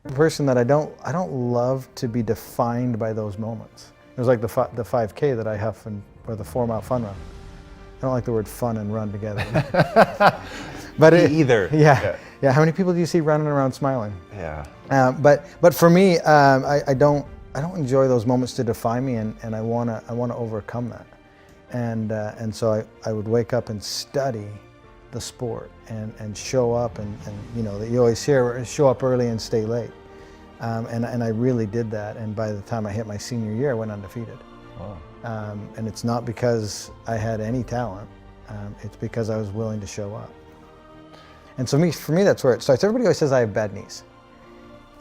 A person that I don't love to be defined by those moments. It was like the 5K that I huff or the 4-mile fun run. I don't like the word fun and run together. But either. Yeah. How many people do you see running around smiling? Yeah. But for me, I don't enjoy those moments to define me, and I wanna overcome that. And so I would wake up and study the sport and show up and you know, that you always hear, show up early and stay late. And I really did that, and by the time I hit my senior year, I went undefeated. Wow. And it's not because I had any talent, it's because I was willing to show up. And so for me, that's where it starts. Everybody always says I have bad knees.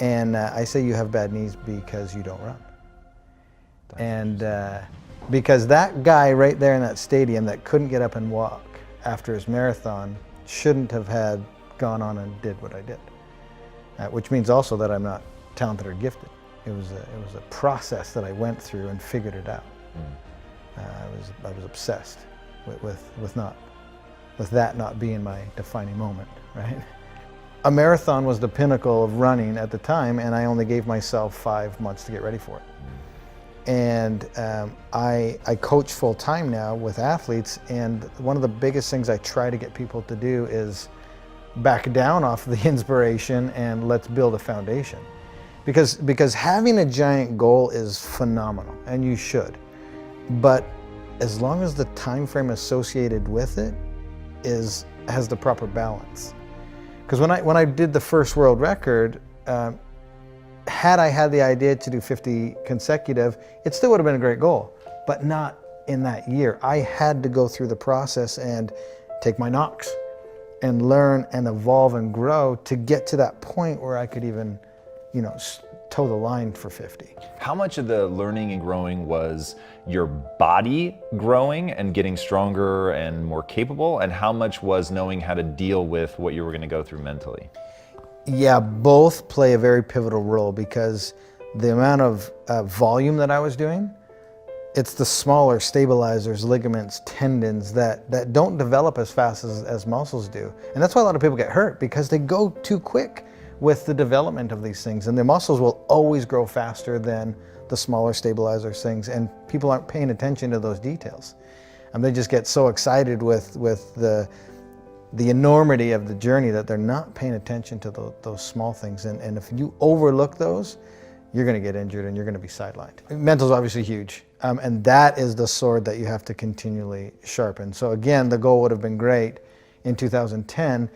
And I say you have bad knees because you don't run. And because that guy right there in that stadium that couldn't get up and walk after his marathon shouldn't have gone on and did what I did. Which means also that I'm not talented or gifted. It was a process that I went through and figured it out. I was obsessed with that not being my defining moment, right? A marathon was the pinnacle of running at the time, and I only gave myself 5 months to get ready for it. And I coach full time now with athletes, and one of the biggest things I try to get people to do is back down off the inspiration and let's build a foundation. Because having a giant goal is phenomenal, and you should. But as long as the time frame associated with it has the proper balance. Because when I did the first world record, had I had the idea to do 50 consecutive, it still would have been a great goal, but not in that year. I had to go through the process and take my knocks and learn and evolve and grow to get to that point where I could even, you know, toe the line for 50. How much of the learning and growing was your body growing and getting stronger and more capable, and how much was knowing how to deal with what you were going to go through mentally? Yeah, both play a very pivotal role, because the amount of volume that I was doing, it's the smaller stabilizers, ligaments, tendons that don't develop as fast as muscles do. And that's why a lot of people get hurt, because they go too quick with the development of these things, and the muscles will always grow faster than the smaller stabilizers things, and people aren't paying attention to those details. And they just get so excited with the enormity of the journey that they're not paying attention to those small things. And if you overlook those, you're going to get injured and you're going to be sidelined. Mental's obviously huge, and that is the sword that you have to continually sharpen. So again, the goal would have been great in 2010.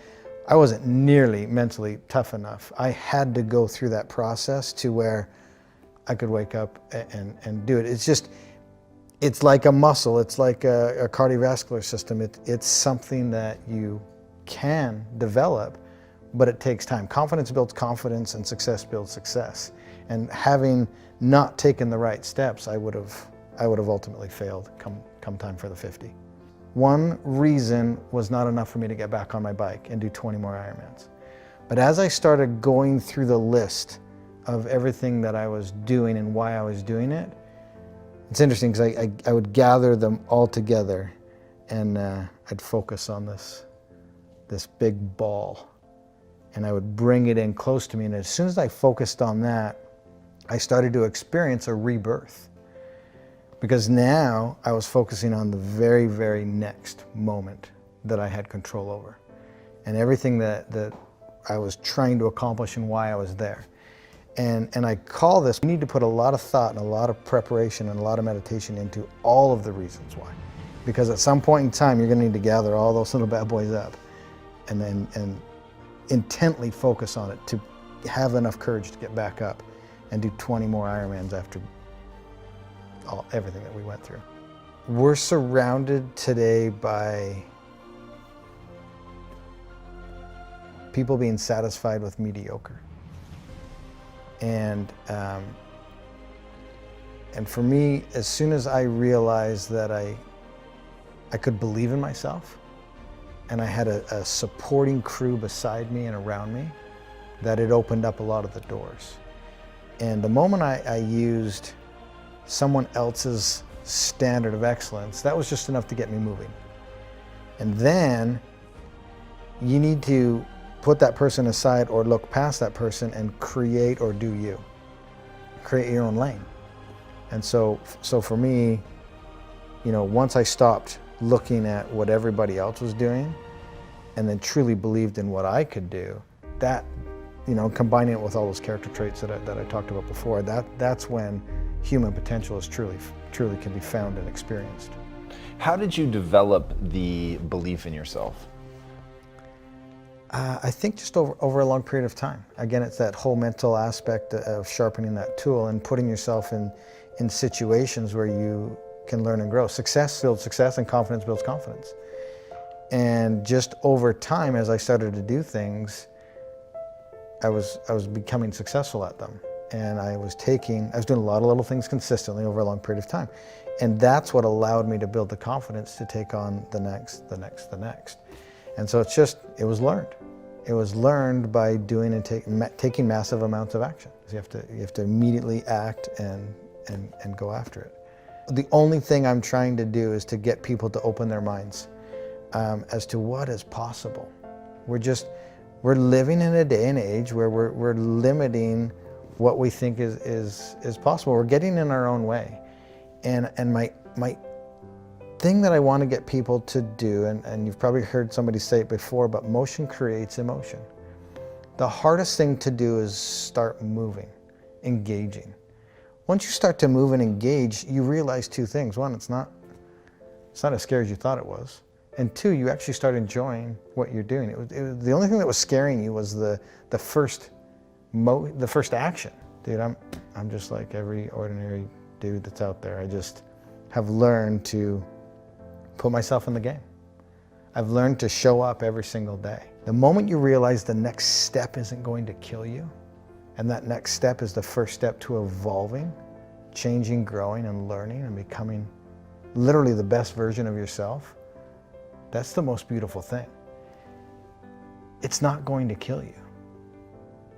I wasn't nearly mentally tough enough. I had to go through that process to where I could wake up and do it. It's like a muscle. It's like a cardiovascular system. It's something that you can develop, but it takes time. Confidence builds confidence, and success builds success. And having not taken the right steps, I would have ultimately failed come time for the 50. One reason was not enough for me to get back on my bike and do 20 more Ironmans. But as I started going through the list of everything that I was doing and why I was doing it, it's interesting because I would gather them all together, and I'd focus on this big ball, and I would bring it in close to me. And as soon as I focused on that, I started to experience a rebirth. Because now I was focusing on the very, very next moment that I had control over, and everything that I was trying to accomplish and why I was there. And I call this, you need to put a lot of thought and a lot of preparation and a lot of meditation into all of the reasons why. Because at some point in time, you're going to need to gather all those little bad boys up and intently focus on it to have enough courage to get back up and do 20 more Ironmans after everything that we went through. We're surrounded today by people being satisfied with mediocre. And for me, as soon as I realized that I could believe in myself, and I had a supporting crew beside me and around me, that it opened up a lot of the doors. And the moment I used someone else's standard of excellence, that was just enough to get me moving. And then you need to put that person aside or look past that person and create or do you. Create your own lane. And so for me, once I stopped looking at what everybody else was doing and then truly believed in what I could do, that, combining it with all those character traits that I talked about before, that's when human potential is truly can be found and experienced. How did you develop the belief in yourself? I think just over a long period of time. Again, it's that whole mental aspect of sharpening that tool and putting yourself in situations where you can learn and grow. Success builds success and confidence builds confidence. And just over time, as I started to do things, I was becoming successful at them. And I was doing a lot of little things consistently over a long period of time. And that's what allowed me to build the confidence to take on the next. And so it was learned. It was learned by doing and taking massive amounts of action. You have to immediately act and go after it. The only thing I'm trying to do is to get people to open their minds as to what is possible. We're living in a day and age where we're limiting what we think is possible. We're getting in our own way. And my thing that I want to get people to do, and you've probably heard somebody say it before, but motion creates emotion. The hardest thing to do is start moving, engaging. Once you start to move and engage, you realize two things. One, it's not as scary as you thought it was. And two, you actually start enjoying what you're doing. It was the only thing that was scaring you was the first action. Dude, I'm just like every ordinary dude that's out there. I just have learned to put myself in the game. I've learned to show up every single day. The moment you realize the next step isn't going to kill you, and that next step is the first step to evolving, changing, growing, and learning, and becoming literally the best version of yourself, that's the most beautiful thing. It's not going to kill you.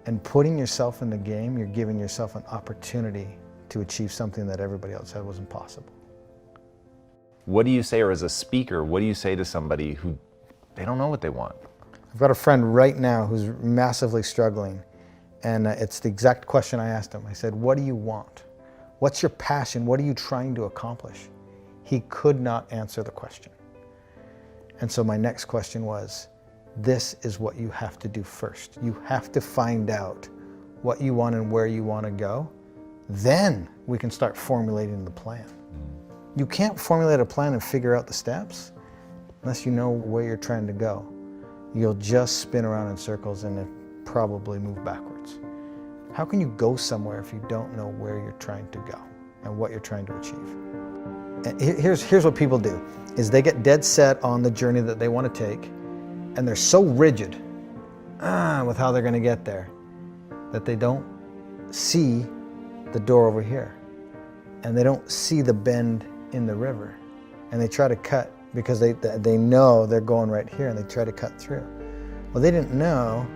And putting yourself in the game, you're giving yourself an opportunity to achieve something that everybody else said was impossible. What do you say, or as a speaker, what do you say to somebody who they don't know what they want? I've got a friend right now who's massively struggling, and it's the exact question I asked him. I said, what do you want? What's your passion? What are you trying to accomplish? He could not answer the question. And so my next question was, this is what you have to do first. You have to find out what you want and where you want to go. Then we can start formulating the plan. You can't formulate a plan and figure out the steps unless you know where you're trying to go. You'll just spin around in circles and probably move backwards. How can you go somewhere if you don't know where you're trying to go and what you're trying to achieve? And here's what people do, is they get dead set on the journey that they want to take, and they're so rigid with how they're going to get there that they don't see the door over here, and they don't see the bend in the river, and they try to cut because they know they're going right here, and they try to cut through. Well, they didn't know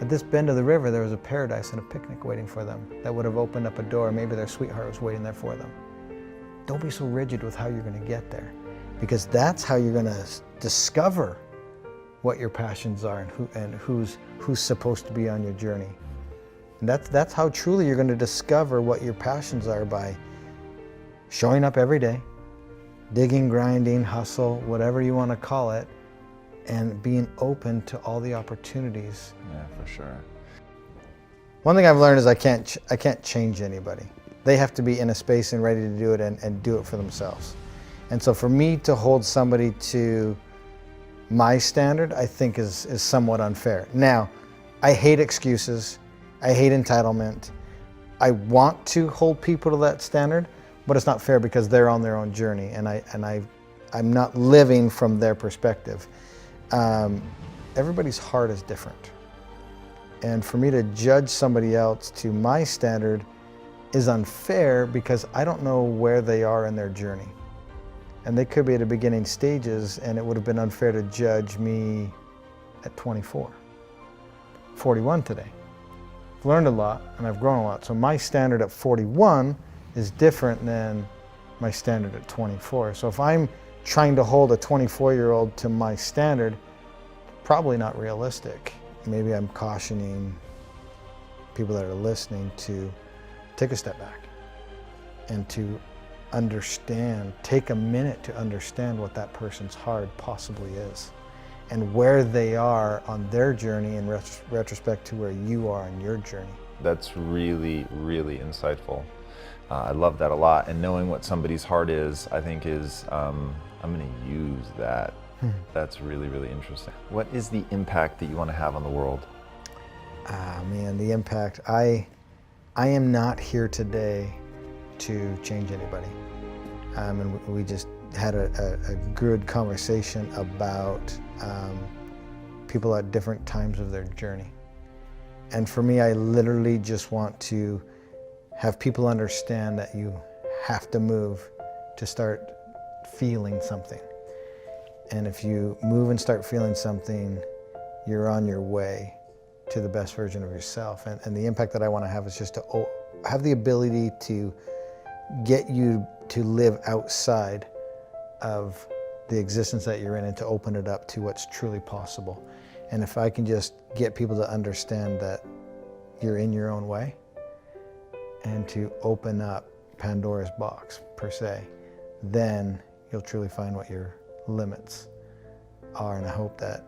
at this bend of the river there was a paradise and a picnic waiting for them that would have opened up a door. Maybe their sweetheart was waiting there for them. Don't be so rigid with how you're going to get there, because that's how you're going to discover what your passions are and who's supposed to be on your journey. And that's how truly you're going to discover what your passions are, by showing up every day, digging, grinding, hustle, whatever you want to call it, and being open to all the opportunities. Yeah, for sure. One thing I've learned is I can't change anybody. They have to be in a space and ready to do it and do it for themselves. And so for me to hold somebody to my standard, I think is somewhat unfair. Now, I hate excuses. I hate entitlement. I want to hold people to that standard, but it's not fair because they're on their own journey, and I'm not living from their perspective. Everybody's heart is different. And for me to judge somebody else to my standard is unfair because I don't know where they are in their journey. And they could be at the beginning stages, and it would have been unfair to judge me at 24. 41 today. I've learned a lot and I've grown a lot. So my standard at 41 is different than my standard at 24. So if I'm trying to hold a 24-year-old to my standard, probably not realistic. maybe I'm cautioning people that are listening to take a step back and to understand, take a minute to understand what that person's hard possibly is and where they are on their journey in retrospect to where you are on your journey. That's really, really insightful. I love that a lot. And knowing what somebody's heart is, I think is, I'm going to use that. That's really, really interesting. What is the impact that you want to have on the world? Man, the impact. I am not here today to change anybody. And we just had a good conversation about people at different times of their journey. And for me, I literally just want to have people understand that you have to move to start feeling something. And if you move and start feeling something, you're on your way to the best version of yourself. And the impact that I want to have is just to have the ability to get you to live outside of the existence that you're in and to open it up to what's truly possible. And if I can just get people to understand that you're in your own way and to open up Pandora's box, per se, then you'll truly find what your limits are. And I hope that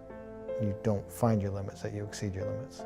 you don't find your limits, that you exceed your limits.